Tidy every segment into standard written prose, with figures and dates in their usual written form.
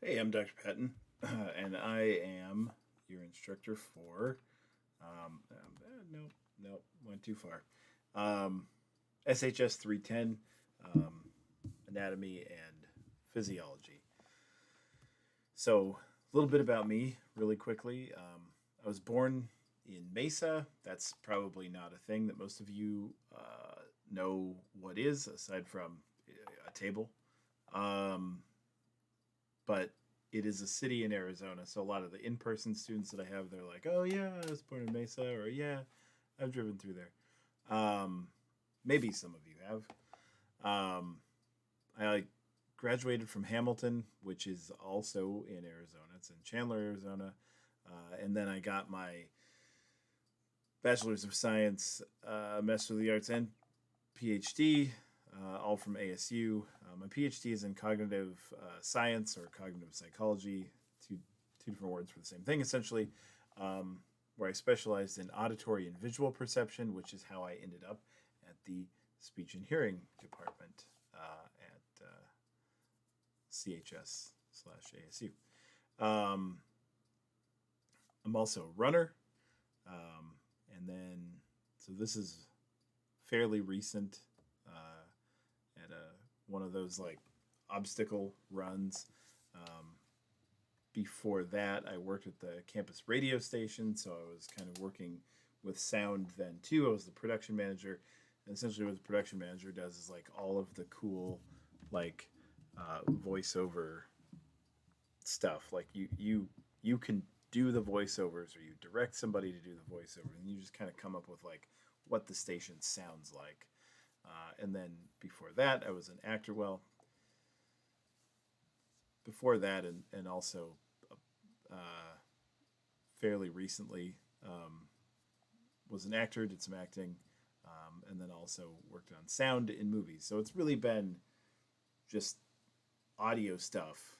Hey, I'm Dr. Patten, and I am your instructor for, no, went too far. Um, SHS 310, um, Anatomy and Physiology. So, a little bit about me, really quickly. I was born in Mesa. That's probably not a thing that most of you know what is, aside from a table. Um, but it is a city in Arizona. So a lot of the in-person students that I have, they're like, "Oh yeah, I was born in Mesa," or "Yeah, I've driven through there." Maybe some of you have. Um, I graduated from Hamilton, which is also in Arizona. It's in Chandler, Arizona, and then I got my Bachelor's of Science, Master of the Arts, and PhD, all from ASU. My PhD is in cognitive science or cognitive psychology, two different words for the same thing, essentially, where I specialized in auditory and visual perception, which is how I ended up at the speech and hearing department at CHS slash ASU. Um, I'm also a runner, um, and then so this is fairly recent at one of those like obstacle runs. Um, Before that, I worked at the campus radio station, so I was kind of working with sound then too. I was the production manager, and essentially what the production manager does is like all of the cool like voiceover stuff. Like you can do the voiceovers, or you direct somebody to do the voiceover, and you just kind of come up with like what the station sounds like. And then before that, I was an actor. Well, before that, and also uh, fairly recently, was an actor, did some acting, and then also worked on sound in movies. So it's really been just audio stuff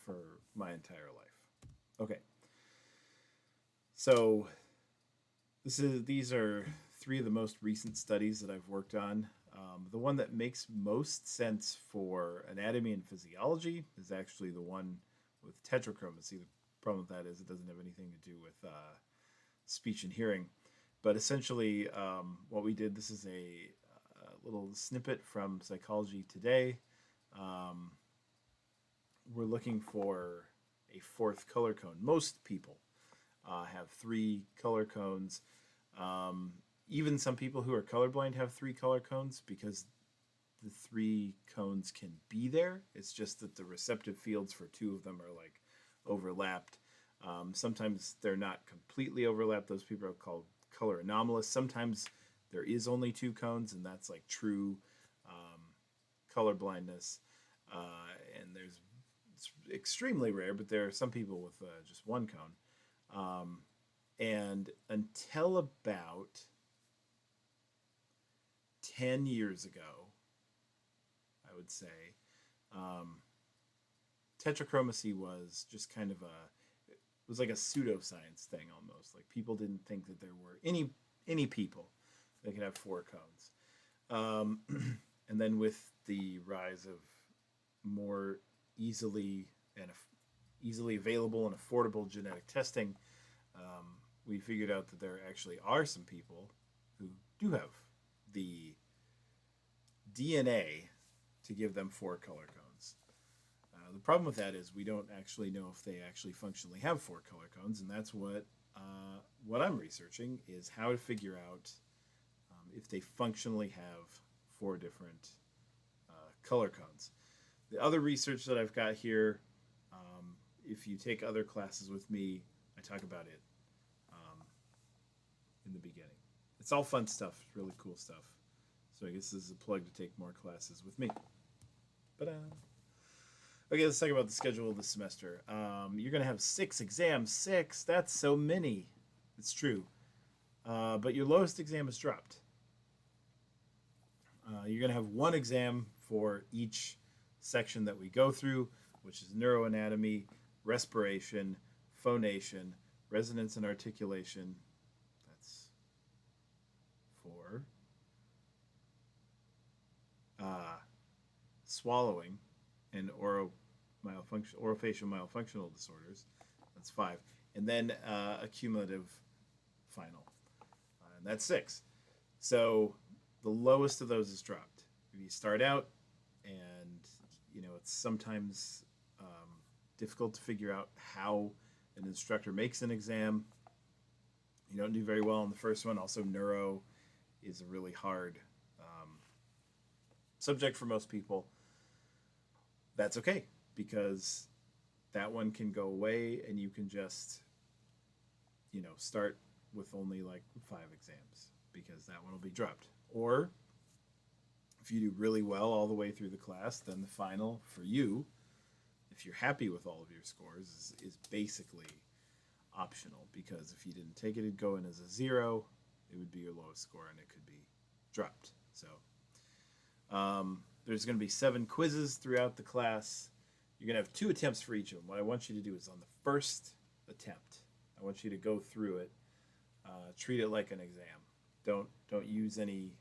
for my entire life. Okay, so these are three of the most recent studies that I've worked on. The one that makes most sense for anatomy and physiology is actually the one with tetrachromacy. The problem with that is it doesn't have anything to do with speech and hearing. But essentially, what we did, this is a little snippet from Psychology Today. Um, we're looking for a fourth color cone. Most people have three color cones. Um, Even some people who are colorblind have three color cones because the three cones can be there. It's just that the receptive fields for two of them are like overlapped. Sometimes they're not completely overlapped. Those people are called color anomalous. Sometimes there is only two cones, and that's like true um, color blindness. And there's it's extremely rare, but there are some people with just one cone. Um, and until about 10 years ago, I would say, um, tetrachromacy was just kind of it was like a pseudoscience thing almost. Like people didn't think that there were any people that could have four cones. Um, and then with the rise of more easily and easily available and affordable genetic testing, we figured out that there actually are some people who do have the DNA to give them four color cones. The problem with that is we don't actually know if they actually functionally have four color cones, and that's what I'm researching is how to figure out if they functionally have four different color cones. The other research that I've got here, if you take other classes with me, I talk about it um, in the beginning. It's all fun stuff, really cool stuff. So I guess this is a plug to take more classes with me. But okay, let's talk about the schedule of the semester. You're going to have six exams. Six? That's so many. It's true. But your lowest exam is dropped. You're going to have one exam for each section that we go through, which is neuroanatomy, respiration, phonation, resonance and articulation. That's four. Uh, Swallowing and orofacial myofunctional disorders. That's 5. And then a cumulative final. And that's 6. So the lowest of those is dropped. If you start out and, it's sometimes difficult to figure out how an instructor makes an exam. You don't do very well on the first one. Also, neuro is a really hard subject for most people. That's okay, because that one can go away and you can just, start with only like 5 exams, because that one will be dropped. Or if you do really well all the way through the class, then the final for you, if you're happy with all of your scores, is basically optional, because if you didn't take it, it'd go in as a 0. It would be your lowest score and it could be dropped. So there's going to be 7 quizzes throughout the class. You're going to have 2 attempts for each of them. What I want you to do is on the first attempt, I want you to go through it, treat it like an exam. Don't use any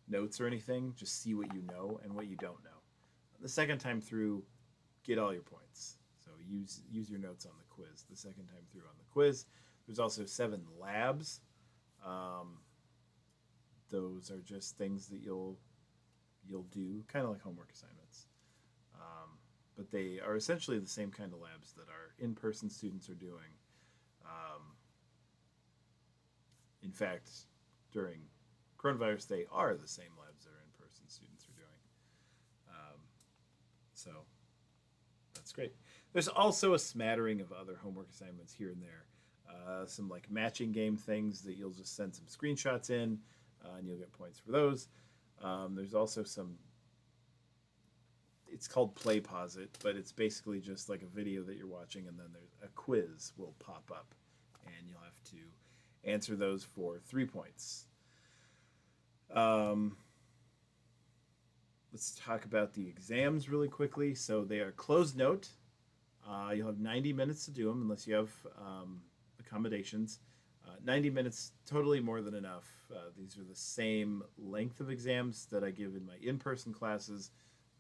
notes or anything. Just see what you know and what you don't know. The second time through, get all your points. So use your notes on the quiz. The second time through on the quiz, there's also 7 labs. Those are just things that you'll do, kind of like homework assignments. But they are essentially the same kind of labs that our in-person students are doing. In fact, during coronavirus, they are the same labs that our in-person students are doing. So that's great. There's also a smattering of other homework assignments here and there. Some like matching game things that you'll just send some screenshots in, and you'll get points for those. There's also some, it's called Play Pause It, but it's basically just like a video that you're watching, and then there's a quiz will pop up, and you'll have to answer those for 3 points. Let's talk about the exams really quickly. So they are closed note. You'll have 90 minutes to do them unless you have accommodations. 90 minutes, totally more than enough. These are the same length of exams that I give in my in-person classes.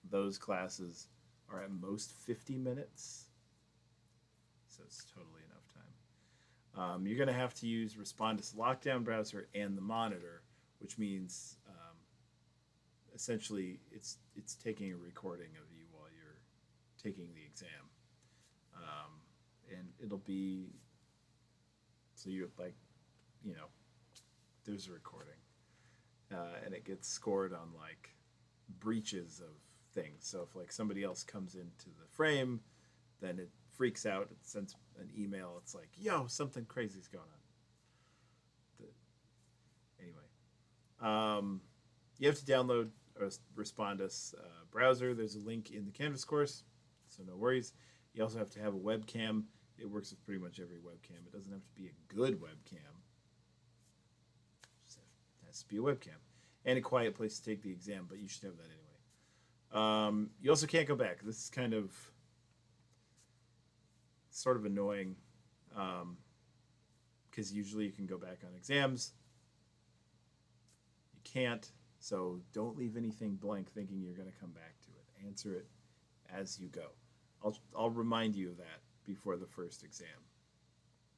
Those classes are at most 50 minutes. So it's totally enough time. You're going to have to use Respondus Lockdown Browser and the monitor, which means essentially it's taking a recording of you while you're taking the exam. And it'll be, so you're like, there's a recording. And it gets scored on like breaches of things. So if like somebody else comes into the frame, then it freaks out. It sends an email. It's like, yo, something crazy's going on. Anyway, you have to download a Respondus browser. There's a link in the Canvas course, so no worries. You also have to have a webcam. It works with pretty much every webcam. It doesn't have to be a good webcam. It has to be a webcam. And a quiet place to take the exam, but you should have that anyway. You also can't go back. This is kind of sort of annoying, because usually you can go back on exams. You can't, so don't leave anything blank thinking you're going to come back to it. Answer it as you go. I'll remind you of that before the first exam,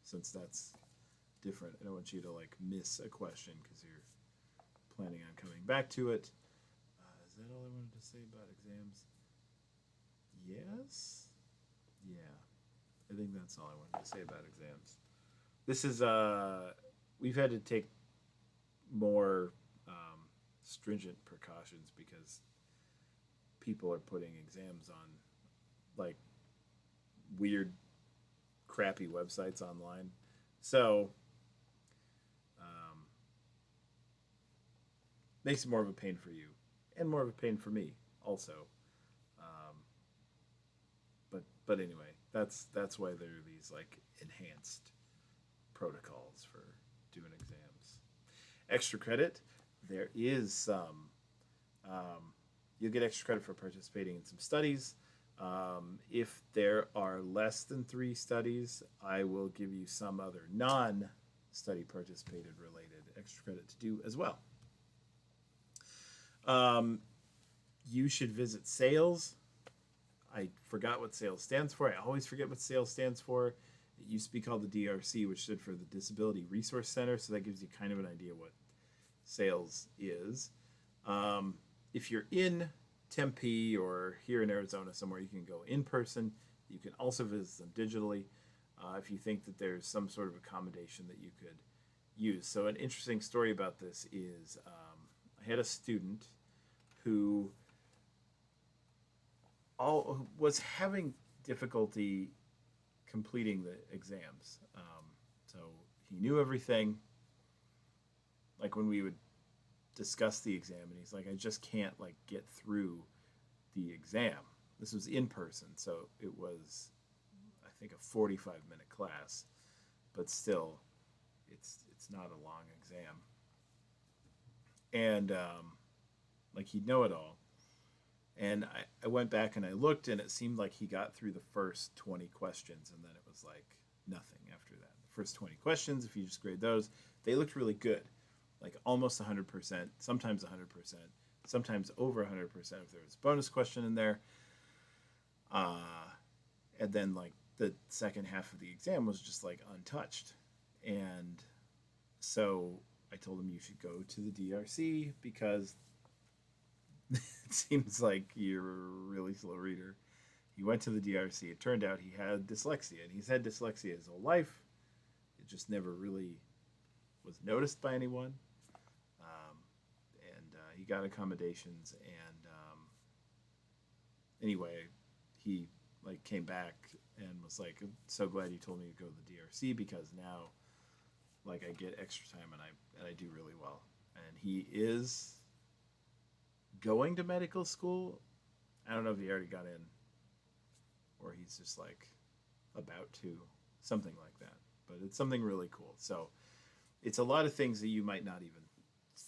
since that's different. I don't want you to like miss a question because you're planning on coming back to it. Is that all I wanted to say about exams? Yes? Yeah. I think that's all I wanted to say about exams. This is, we've had to take more stringent precautions because people are putting exams on like weird, crappy websites online. So, makes it more of a pain for you and more of a pain for me also. But anyway, that's why there are these like enhanced protocols for doing exams. Extra credit, there is some. You'll get extra credit for participating in some studies. If there are less than 3 studies, I will give you some other non-study participated related extra credit to do as well. You should visit sales. I forgot what SAIL stands for. I always forget what SAIL stands for. It used to be called the DRC, which stood for the Disability Resource Center, so that gives you kind of an idea what SAILS is. If you're in Tempe or here in Arizona somewhere, you can go in person. You can also visit them digitally if you think that there's some sort of accommodation that you could use. So an interesting story about this is I had a student who was having difficulty completing the exams. So he knew everything. Like when we would discuss the exam, and he's like, I just can't like get through the exam. This was in person, so it was, I think, a 45-minute class, but still, it's not a long exam. And like he'd know it all. And I went back and I looked, and it seemed like he got through the first 20 questions, and then it was like nothing after that. The first 20 questions, if you just grade those, they looked really good, like almost 100%, sometimes 100%, sometimes over 100% if there was a bonus question in there. And then like the second half of the exam was just like untouched. And so I told him, you should go to the DRC because it seems like you're a really slow reader. He went to the DRC. It turned out he had dyslexia, and he's had dyslexia his whole life. It just never really was noticed by anyone. And he got accommodations. And anyway, he like came back and was like, I'm so glad you told me to go to the DRC because now like I get extra time and I do really well. And he is going to medical school. I don't know if he already got in or he's just like about to, something like that. But it's something really cool. So it's a lot of things that you might not even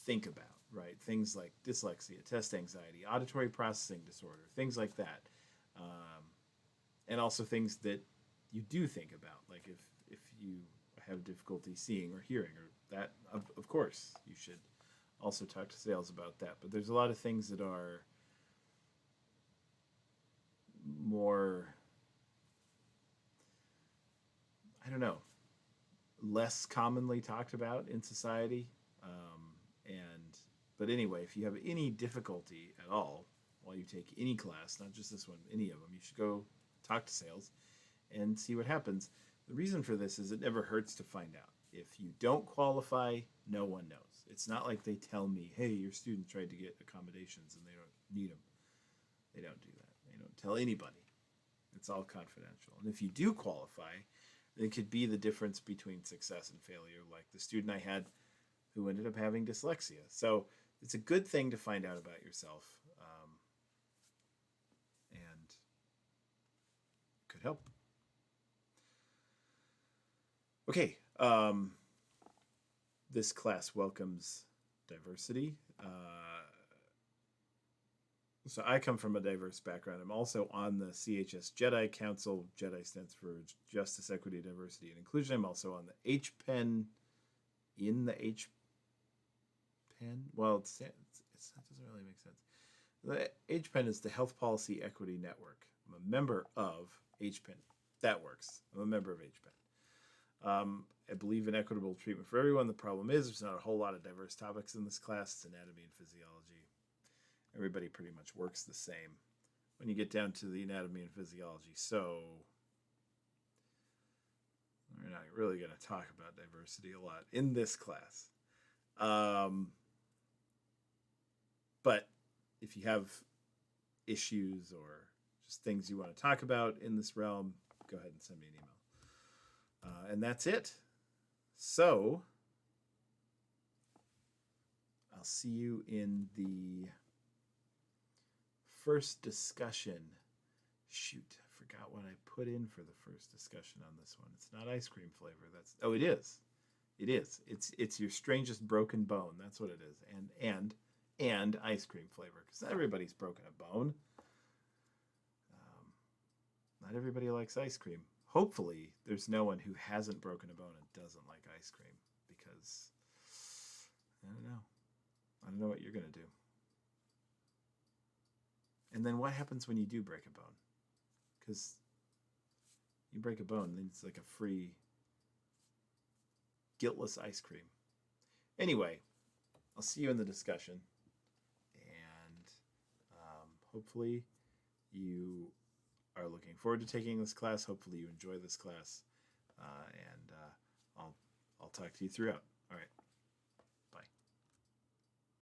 think about, right? Things like dyslexia, test anxiety, auditory processing disorder, things like that. And also things that you do think about, like if you have difficulty seeing or hearing, or that, of course, you should also talk to SAILS about that. But there's a lot of things that are more, I don't know, less commonly talked about in society. But anyway, if you have any difficulty at all while you take any class, not just this one, any of them, you should go talk to SAILS and see what happens. The reason for this is it never hurts to find out. If you don't qualify, no one knows. It's not like they tell me, hey, your student tried to get accommodations and they don't need them. They don't do that. They don't tell anybody. It's all confidential. And if you do qualify, it could be the difference between success and failure, like the student I had who ended up having dyslexia. So it's a good thing to find out about yourself, and could help. Okay, this class welcomes diversity. So I come from a diverse background. I'm also on the CHS Jedi Council. Jedi stands for Justice, Equity, Diversity, and Inclusion. I'm also on the HPEN. In the HPEN? Well, it doesn't really make sense. The HPEN is the Health Policy Equity Network. I'm a member of HPEN. That works. I'm a member of HPEN. I believe in equitable treatment for everyone. The problem is there's not a whole lot of diverse topics in this class. It's anatomy and physiology. Everybody pretty much works the same when you get down to the anatomy and physiology. So we're not really going to talk about diversity a lot in this class. But if you have issues or just things you want to talk about in this realm, go ahead and send me an email. And that's it. So I'll see you in the first discussion. Shoot, I forgot what I put in for the first discussion on this one. It's not ice cream flavor. It is. It is. It's your strangest broken bone. That's what it is. And ice cream flavor, because not everybody's broken a bone. Not everybody likes ice cream. Hopefully, there's no one who hasn't broken a bone and doesn't like ice cream, because I don't know. I don't know what you're going to do. And then what happens when you do break a bone? because you break a bone, then it's like a free, guiltless ice cream. Anyway, I'll see you in the discussion, and hopefully you are looking forward to taking this class. Hopefully you enjoy this class, and I'll talk to you throughout. All right.